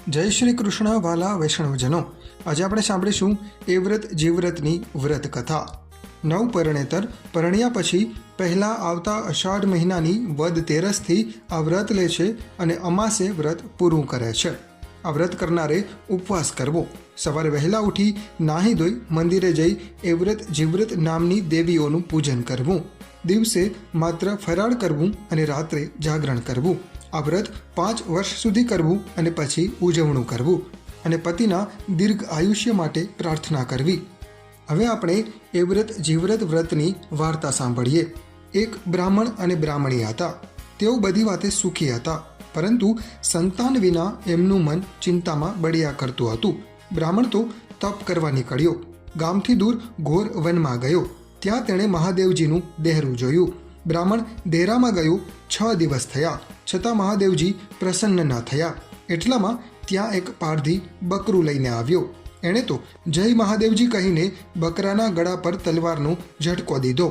જય શ્રી કૃષ્ણ વાલા વૈષ્ણવજનો, આજે આપણે સાંભળીશું એ વ્રત જીવ્રતની વ્રત કથા. નવ પરણેતર પરણ્યા પછી પહેલાં આવતા અષાઢ મહિનાની વદ તેરસથી આ વ્રત લે છે અને અમાસે વ્રત પૂરું કરે છે. આ વ્રત કરનારે ઉપવાસ કરવો, સવારે વહેલા ઉઠી નાહી ધોઈ મંદિરે જઈ એ વ્રત જીવ્રત નામની દેવીઓનું પૂજન કરવું, દિવસે માત્ર ફરાળ કરવું અને રાત્રે જાગરણ કરવું. આ વ્રત 5 વર્ષ સુધી કરવું અને પછી ઉજવણું કરવું અને પતિના દીર્ઘ આયુષ્ય માટે પ્રાર્થના કરવી. હવે આપણે એ વ્રત જીવ્રત વ્રતની વાર્તા સાંભળીએ. એક બ્રાહ્મણ અને બ્રાહ્મણી હતા. તેઓ બધી વાતે સુખી હતા, પરંતુ સંતાન વિના એમનું મન ચિંતામાં બળ્યા કરતું હતું. બ્રાહ્મણ તો તપ કરવા નીકળ્યો. ગામથી દૂર ઘોર વનમાં ગયો. ત્યાં તેણે મહાદેવજીનું દેહરું જોયું. બ્રાહ્મણ દેરામાં ગયો. 6 દિવસ થયા, છતાં મહાદેવજી પ્રસન્ન ન થયા. એટલામાં ત્યાં એક પારધી બકરું લઈને આવ્યો. એણે તો જય મહાદેવજી કહીને બકરાના ગળા પર તલવારનો ઝટકો દીધો.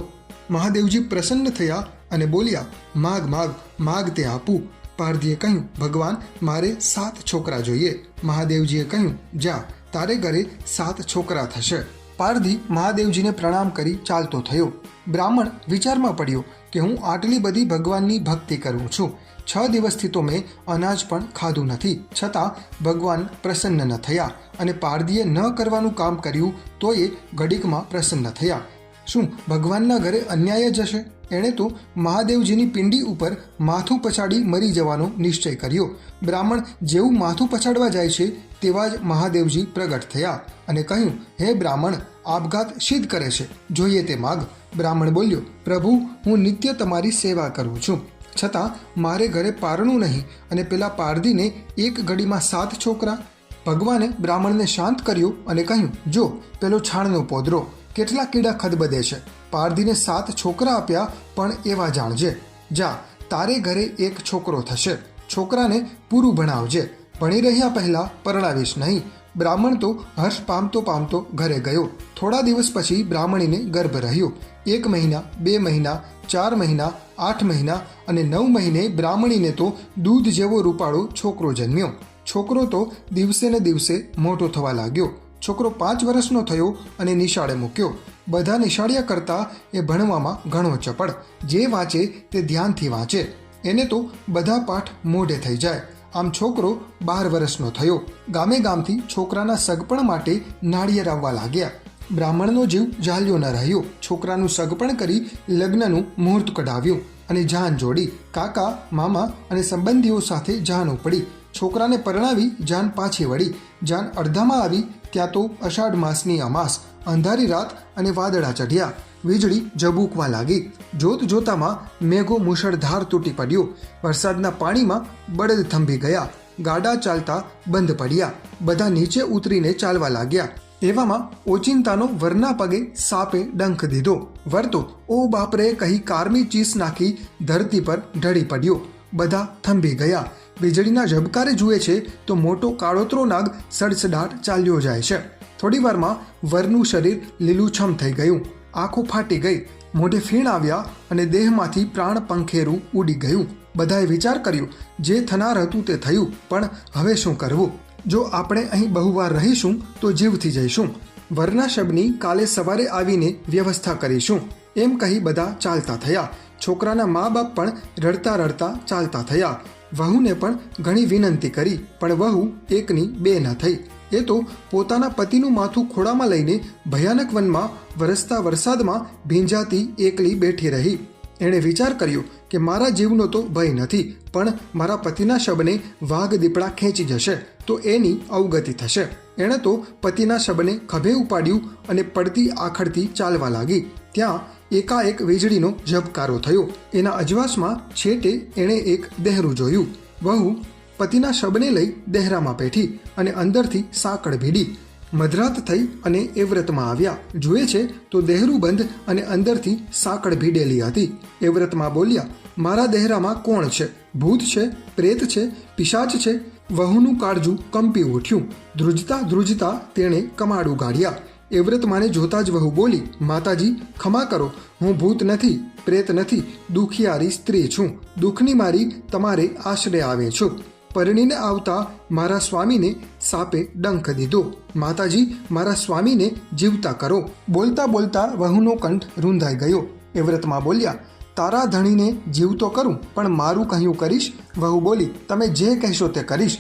મહાદેવજી પ્રસન્ન થયા અને બોલ્યા, માગ માગ માગ તે આપું. પારધીએ કહ્યું, ભગવાન, મારે 7 છોકરા જોઈએ. મહાદેવજીએ કહ્યું, જા, તારે ઘરે 7 છોકરા થશે. પારધી મહાદેવજીને પ્રણામ કરી ચાલતો થયો. બ્રાહ્મણ વિચારમાં પડ્યો કે હું આટલી બધી ભગવાનની ભક્તિ કરું છું, 6 દિવસથી તો મેં અનાજ પણ ખાધું નથી, છતાં ભગવાન પ્રસન્ન ન થયા અને પારધીએ ન કરવાનું કામ કર્યું તો એ ઘડીકમાં પ્રસન્ન થયા. શું ભગવાનના ઘરે અન્યાય જ હશે? એણે તો મહાદેવજીની પિંડી ઉપર માથું પછાડી મરી જવાનો નિશ્ચય કર્યો. બ્રાહ્મણ જેવું માથું પછાડવા જાય છે તેવા જ મહાદેવજી પ્રગટ થયા અને કહ્યું, હે બ્રાહ્મણ, આપઘાત સિદ્ધ કરે છે, જોઈએ તે માગ. બ્રાહ્મણ બોલ્યો, પ્રભુ, હું નિત્ય તમારી સેવા કરું છું, છતાં મારે ઘરે પારણું નહીં અને પેલા પારધીને એક ઘડીમાં 7 છોકરા. ભગવાને બ્રાહ્મણને શાંત કર્યો અને કહ્યું, જો પેલો છાણનો પોદરો, કેટલા કીડા ખદબદે છે. પારધીને 7 છોકરા આપ્યા, પણ એવા જાણજે. જા, તારે ઘરે એક છોકરો થશે. છોકરાને પૂરું ભણાવજે, ભણી રહ્યા પહેલાં પરણાવીશ નહીં. બ્રાહ્મણ તો હર્ષ પામતો પામતો ઘરે ગયો. થોડા દિવસ પછી બ્રાહ્મણીને ગર્ભ રહ્યો. 1 મહિના, 2 મહિના, 4 મહિના, 8 મહિના અને 9 મહિને બ્રાહ્મણીને તો દૂધ જેવો રૂપાળો છોકરો જન્મ્યો. છોકરો તો દિવસે ને દિવસે મોટો થવા લાગ્યો. છોકરો 5 વર્ષનો થયો અને નિશાળે મૂક્યો. બધા નિશાળિયા કરતાં એ ભણવામાં ઘણો ચપળ. જે વાંચે તે ધ્યાનથી વાંચે. એને તો બધા પાઠ મોઢે થઈ જાય. આમ છોકરો 12 વર્ષનો થયો. ગામે ગામથી છોકરાના સગપણ માટે નાળિયેર આવવા લાગ્યા. બ્રાહ્મણનો જીવ ઝાલ્યો ન રહ્યો. છોકરાનું સગપણ કરી લગ્નનું મુહૂર્ત કઢાવ્યું અને જાન જોડી. કાકા, મામા અને સંબંધીઓ સાથે જાન ઉપડી. છોકરાને પરણાવી જાન પાછી વળી. જાન અડધામાં આવી ત્યાં તો અષાઢ માસની અમાસ. અંધારી રાત અને વાદળા ચઢ્યા. વીજળી ઝબૂકવા લાગી. જોત જોતામાં મેઘો મુશળધાર તૂટી પડ્યો. વરસાદના પાણીમાં બળદ થંભી ગયા. ગાડા ચાલતા બંધ પડ્યા. બધા નીચે ઉતરીને ચાલવા લાગ્યા. એવામાં ઓચિંતાનો વરના પગે સાપે ડંખ દીધો. વર તો ઓ બાપરે કહી કારમી ચીસ નાખી ધરતી પર ઢળી પડ્યો. બધા થંભી ગયા. વીજળીના ઝબકારે જુએ છે તો મોટો કાળોતરો નાગ સડસડાટ ચાલ્યો જાય છે. થોડી વારમાં વરનું શરીર લીલુંછમ થઈ ગયું. આંખો ફાટી ગઈ. મોઢે ફીણ આવ્યા અને દેહમાંથી પ્રાણ પંખેરું ઉડી ગયું. બધાએ વિચાર કર્યો, જે થનાર હતું તે થયું, પણ હવે શું કરવું? જો આપણે અહીં બહુવાર રહીશું તો જીવથી જઈશું. વરના શબની કાલે સવારે આવીને વ્યવસ્થા કરીશું, એમ કહી બધા ચાલતા થયા. છોકરાના મા બાપ પણ રડતા રડતા ચાલતા થયા. વહુને પણ ઘણી વિનંતી કરી, પણ વહુ 1ની 2 ન થઈ. એ તો પોતાના પતિનું માથું ખોળામાં લઈને ભયાનક વનમાં વરસતા વરસાદમાં ભીંજાતી એકલી બેઠી રહી. એણે વિચાર કર્યો કે મારા જીવનો તો ભય નથી, પણ મારા પતિના શબને વાઘ દીપડા ખેંચી જશે તો એની અવગતિ થશે. એણે તો પતિના શબને ખભે ઉપાડ્યું અને પડતી આખડથી ચાલવા લાગી. ત્યાં એકાએક વીજળીનો ઝબકારો થયો. એના અજવાસમાં છેટે એણે એક દેહરું જોયું. વહુ પતિના શબને લઈ દેહરામાં બેઠી અને અંદરથી સાંકળ ભીડી. મધરાત થઈ અને એ વ્રતમાં આવ્યા. જુએ છે તો દેહરું બંધ અને અંદરથી સાંકળ ભીડેલી હતી. એ વ્રતમાં બોલ્યા, મારા દેહરામાં કોણ છે? ભૂત છે? પ્રેત છે? પિશાચ છે? વહુનું કાળજું કંપી ઉઠ્યું. ધ્રુજતા ધ્રુજતા તેણે કમાડું ગાળ્યા. એ વ્રતમાને જોતા જ વહુ બોલી, માતાજી, ખમા કરો, હું ભૂત નથી, પ્રેત નથી, દુખિયારી સ્ત્રી છું. દુઃખની મારી તમારે આશરે આવે છું. પરણીને આવતા મારા સ્વામીને સાપે ડંખ દીધો. માતાજી, મારા સ્વામીને જીવતા કરો. બોલતા બોલતા વહુનો કંઠ રૂંધાઈ ગયો. એ વ્રતમાં બોલ્યા, તારા ધણીને જીવતો કરું, પણ મારું કહ્યું કરીશ? વહુ બોલી, તમે જે કહેશો તે કરીશ.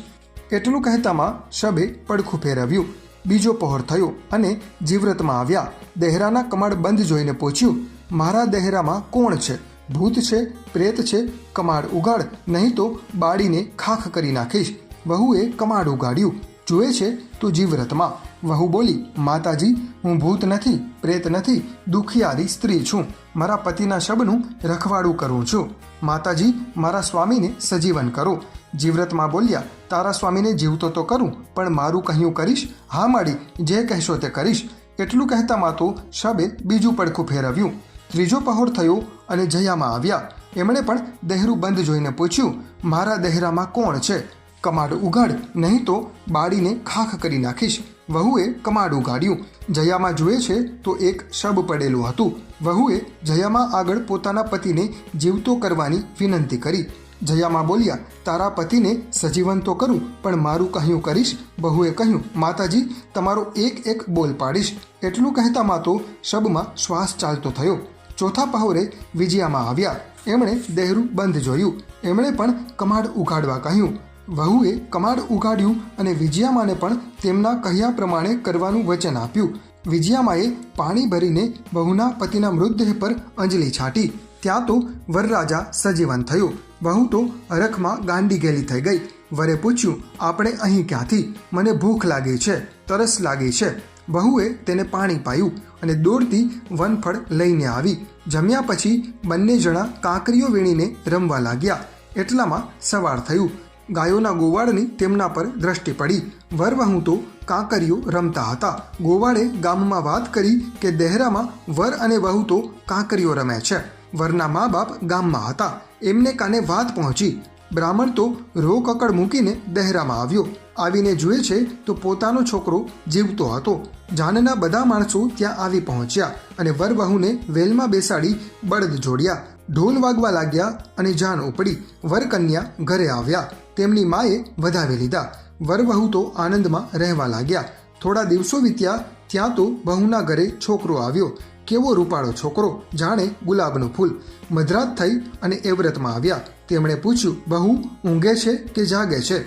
એટલું કહેતામાં શબે પડખું ફેરવ્યું. બીજો પહોર થયો અને જીવ્રતમાં આવ્યા. દહેરાના કમાડ બંધ જોઈને પૂછ્યું, મારા દહેરામાં કોણ છે? ભૂત છે? પ્રેત છે? કમાડ ઉગાડ, નહીં તો બાળીને ખાખ કરી નાખીશ. વહુએ કમાડ ઉગાડ્યું. જુએ છે તો જીવ્રતમાં. વહુ બોલી, માતાજી, હું ભૂત નથી, પ્રેત નથી, દુખિયારી સ્ત્રી છું. મારા પતિના શબનું રખવાડું કરું છું. માતાજી, મારા સ્વામીને સજીવન કરો. જીવ્રતમાં બોલ્યા, તારા સ્વામીને જીવતો તો કરું, પણ મારું કહ્યું કરીશ? હા માડી, જે કહેશો તે કરીશ. એટલું કહેતામાં તો શબે બીજું પડખું ફેરવ્યું. ત્રીજો પહોર થયો અને જયામાં આવ્યા. એમણે પણ દહેરું બંધ જોઈને પૂછ્યું, મારા દહેરામાં કોણ છે? કમાડ ઉગાડ, નહીં તો બાળીને ખાખ કરી નાખીશ. વહુએ કમાડ ઉગાડ્યું. જયામાં જુએ છે તો એક શબ પડેલું હતું. વહુએ જયામાં આગળ પોતાના પતિને જીવતો કરવાની વિનંતી કરી. જયામાં બોલ્યા, તારા પતિને સજીવન તો કરું, પણ મારું કહ્યું કરીશ? વહુએ કહ્યું, માતાજી, તમારો એક એક બોલ પાડીશ. એટલું કહેતામાં તો શબમાં શ્વાસ ચાલતો થયો. ચોથા પહોરે વિજયામાં આવ્યા. એમણે દહેરું બંધ જોયું. એમણે પણ કમાડ ઉગાડવા કહ્યું. વહુએ કમાડ ઉગાડ્યું અને વિજયામાને પણ તેમના કહ્યા પ્રમાણે કરવાનું વચન આપ્યું. વિજયામાએ પાણી ભરીને વહુના પતિના મૃતદેહ પર અંજલિ છાંટી. ત્યાં તો વરરાજા સજીવન થયો. વહુ તો અરખમાં ગાંડી ગેલી થઈ ગઈ. વરે પૂછ્યું, આપણે અહીં ક્યાંથી? મને ભૂખ લાગી છે, તરસ લાગી છે. વહુએ તેને પાણી પાયું અને દોડતી વનફળ લઈને આવી. જમ્યા પછી બંને જણા કાંકરીઓ વીણીને રમવા લાગ્યા. એટલામાં સવાર થયું. ગાયોના ગોવાળની તેમના પર દ્રષ્ટિ પડી. વર વહુ તો કાંકરીઓ રમતા હતા. ગોવાળે ગામમાં વાત કરી કે દહેરામાં વર અને વહુ તો કાંકરીઓ રમે છે. વરના મા બાપ ગામમાં હતા. એમને કાને વાત પહોંચી. બ્રાહ્મણ તો રો કકડ મૂકીને દહેરામાં આવ્યો. આવીને જુએ છે તો પોતાનો છોકરો જીવતો હતો. જાનના બધા માણસો ત્યાં આવી પહોંચ્યા અને વર વહુને વેલમાં બેસાડી બળદ જોડ્યા. ઢોલ વાગવા લાગ્યા અને જાન ઉપડી. વર કન્યા ઘરે આવ્યા. તેમની માએ વધાવી લીધા. વર વહુ તો આનંદમાં રહેવા લાગ્યા. થોડા દિવસો વીત્યા. ત્યાં તો વહુના ઘરે છોકરો આવ્યો. કેવો રૂપાળો છોકરો, જાણે ગુલાબનું ફૂલ. મધરાત થઈ અને એ વ્રતમાં આવ્યા. તેમણે પૂછ્યું, બહુ ઊંઘે છે કે જાગે છે?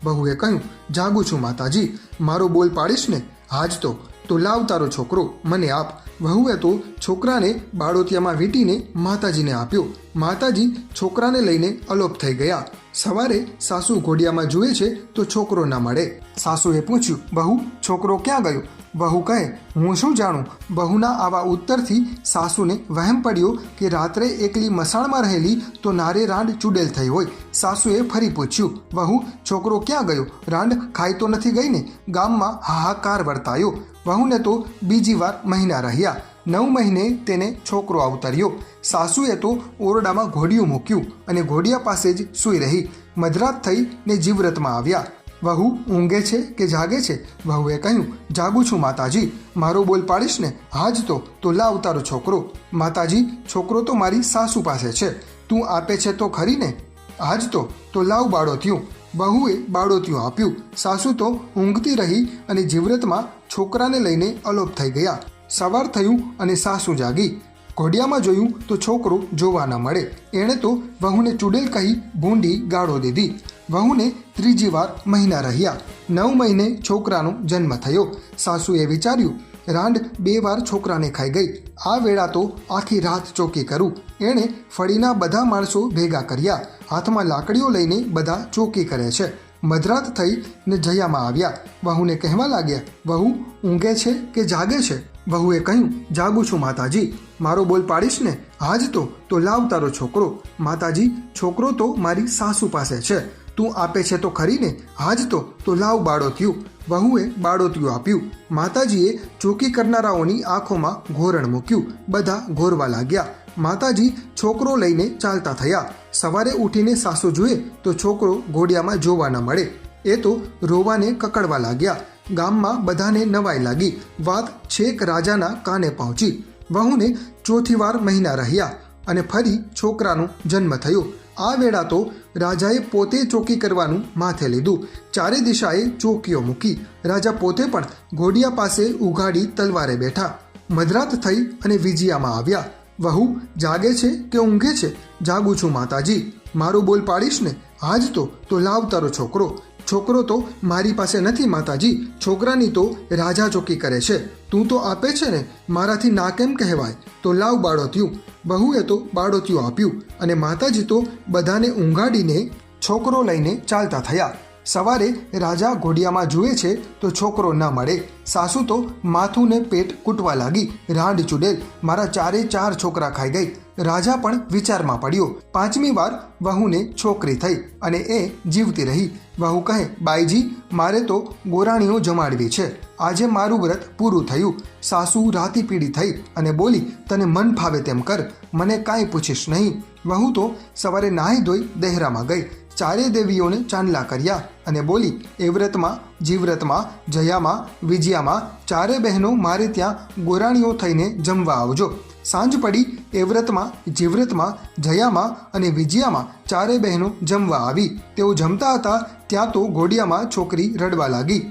બહુએ કહ્યું, જાગું છું માતાજી. મારો બોલ પાડીશ ને? હાજ તો લાવ તારો છોકરો મને આપ. વહુએ તો છોકરાને બાળોતિયામાં વીંટીને માતાજીને આપ્યો. માતાજી છોકરાને લઈને અલોપ થઈ ગયા. સવારે સાસુ ઘોડિયામાં જુએ છે તો છોકરો ન મળે. સાસુએ પૂછ્યું, બહુ છોકરો ક્યાં ગયો? વહુ કહે, હું શું જાણું. બહુના આવા ઉત્તરથી સાસુને વહેમ પડ્યો કે રાત્રે એકલી મસાણમાં રહેલી તો નારે રાંડ ચૂડેલ થઈ હોય. સાસુએ ફરી પૂછ્યું, વહુ છોકરો ક્યાં ગયો? રાંડ ખાઈ તો નથી ગઈ ને? ગામમાં હાહાકાર વર્તાયો. વહુને તો બીજી વાર મહિના રહ્યા. 9 મહિને તેને છોકરો અવતર્યો. સાસુએ તો ઓરડામાં ઘોડિયું મૂક્યું અને ઘોડિયા પાસે જ સૂઈ રહી. મધરાત થઈ ને જીવ્રતમાં આવ્યા. વહુ ઊંઘે છે કે જાગે છે? વહુએ કહ્યું, જાગું છું માતાજી. મારો બોલ પાડીશ ને? હાજ તો લાવ તારો છોકરો. માતાજી, છોકરો તો મારી સાસુ પાસે છે. તું આપે છે તો ખરી ને? હાજ તો લાવ બાળોતિયું. વહુએ બાળોતિયું આપ્યું. સાસુ તો ઊંઘતી રહી અને જીવ્રતમાં છોકરાને લઈને અલોપ થઈ ગયા. સવાર થયું અને સાસુ જાગી. ઘોડિયામાં જોયું તો છોકરો જોવા ન મળે. એણે તો વહુને ચૂડેલ કહી ભૂંડી ગાળો દીધી. વહુને ત્રીજી વાર મહિના રહ્યા. 9 મહિને છોકરાનો જન્મ થયો. સાસુએ વિચાર્યું, રાંડ 2 વાર છોકરાને ખાઈ ગઈ. આ વેળા તો આખી રાત ચોકી કરું. એણે ફળીના બધા માણસો ભેગા કર્યા. હાથમાં લાકડીઓ લઈને બધા ચોકી કરે છે. મધરાત થઈ ને જયામાં આવ્યા. વહુને કહેવા લાગ્યા, વહુ ઊંઘે છે કે જાગે છે? વહુએ કહ્યું, જાગું છું માતાજી. મારો બોલ પાડીશ ને? હાજ તો લાવ તારો છોકરો. માતાજી, છોકરો તો મારી સાસુ પાસે છે. તું આપે છે તો ખરી ને? હાજ તો લાવ બાળોતિયું. વહુએ બાળોતિયું આપ્યું. માતાજીએ ચોકી કરનારાઓની આંખોમાં ઘોરણ મૂક્યું. બધા ઘોરવા લાગ્યા. માતાજી છોકરો લઈને ચાલતા થયા. સવારે ઉઠીને સાસુ જુએ તો છોકરો ઘોડિયામાં જોવા ન મળે. એ તો રોવાને કકડવા લાગ્યા. ગામમાં બધાને નવાઈ લાગી. વાત છેક રાજાના કાને પહોંચી. વહુને ચોથી વાર મહિના રહ્યા અને ફરી છોકરાનો જન્મ થયો. આ વેળા તો રાજાએ પોતે ચોકી કરવાનું માથે લીધું. ચારે દિશાએ ચોકીઓ મૂકી. રાજા પોતે પણ ઘોડિયા પાસે ઉઘાડી તલવારે બેઠા. મધરાત થઈ અને વિજયામાં આવ્યા. વહુ જાગે છે કે ઊંઘે છે? જાગું છું માતાજી. મારો બોલ પાડીશ ને? આજ તો લાવ તારો છોકરો. છોકરો તો મારી પાસે નથી માતાજી. છોકરાની તો રાજા ચોકી કરે છે. તું તો આપે છે ને, મારાથી ના કેમ કહેવાય? તો લાવ બાળોતિયું. વહુએ તો બાળોતિયું આપ્યું અને માતાજી તો બધાને ઊંઘાડીને છોકરો લઈને ચાલતા થયા. સવારે રાજા ઘોડિયામાં જુએ છે તો છોકરો ન મળે. સાસુ તો માથું ને પેટ કૂટવા લાગી. રાંડ ચૂડેલ, મારા ચારે ચાર છોકરા ખાઈ ગઈ. રાજા પણ વિચારમાં પડ્યો. 5મી વાર વહુને છોકરી થઈ અને એ જીવતી રહી. વહુ કહે, બાઈજી, મારે તો ગોરાણીઓ જમાડવી છે. આજે મારું વ્રત પૂરું થયું. સાસુ રાતી પીડી થઈ અને બોલી, તને મન ફાવે તેમ કર, મને કાંઈ પૂછીશ નહીં. વહુ તો સવારે નાહી ધોઈ દહેરામાં ગઈ. ચારે દેવીઓને ચાંદલા કર્યા અને બોલી, એ વ્રતમાં, જીવ્રતમાં, જયામાં, વિજયામાં ચારે બહેનો મારે ત્યાં ગોરાણીઓ થઈને જમવા આવજો. સાંજ પડી. એ વ્રતમાં, જીવ્રતમાં, જયામાં અને વિજયામાં ચારે બહેનો જમવા આવી. તેઓ જમતા હતા ત્યાં તો ઘોડિયામાં છોકરી રડવા લાગી.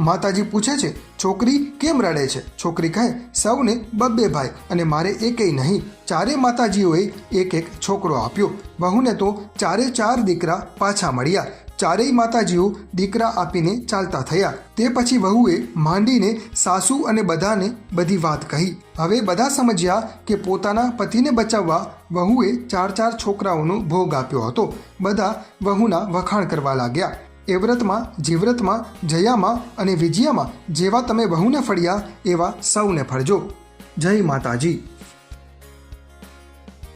માતાજી પૂછે છે, છોકરી કેમ રડે છે? છોકરી કહે, સૌને 2 ભાઈ અને મારે એકેય નહીં. ચારે માતાજીઓએ એક છોકરો આપ્યો. વહુને તો ચારે 4 દીકરા પાછા મળ્યા. ચારેય માતાજીઓ દીકરા આપીને ચાલતા થયા. તે પછી વહુએ માંડીને સાસુ અને બધાને બધી વાત કહી. હવે બધા સમજ્યા કે પોતાના પતિને બચાવવા વહુએ 4 છોકરાઓનો ભોગ આપ્યો હતો. બધા વહુના વખાણ કરવા લાગ્યા. એ વ્રતમાં, જીવ્રતમાં, જયામાં અને વિજયામાં જેવા તમે વહુને ફળ્યા એવા સૌને ફળજો. જય માતાજી.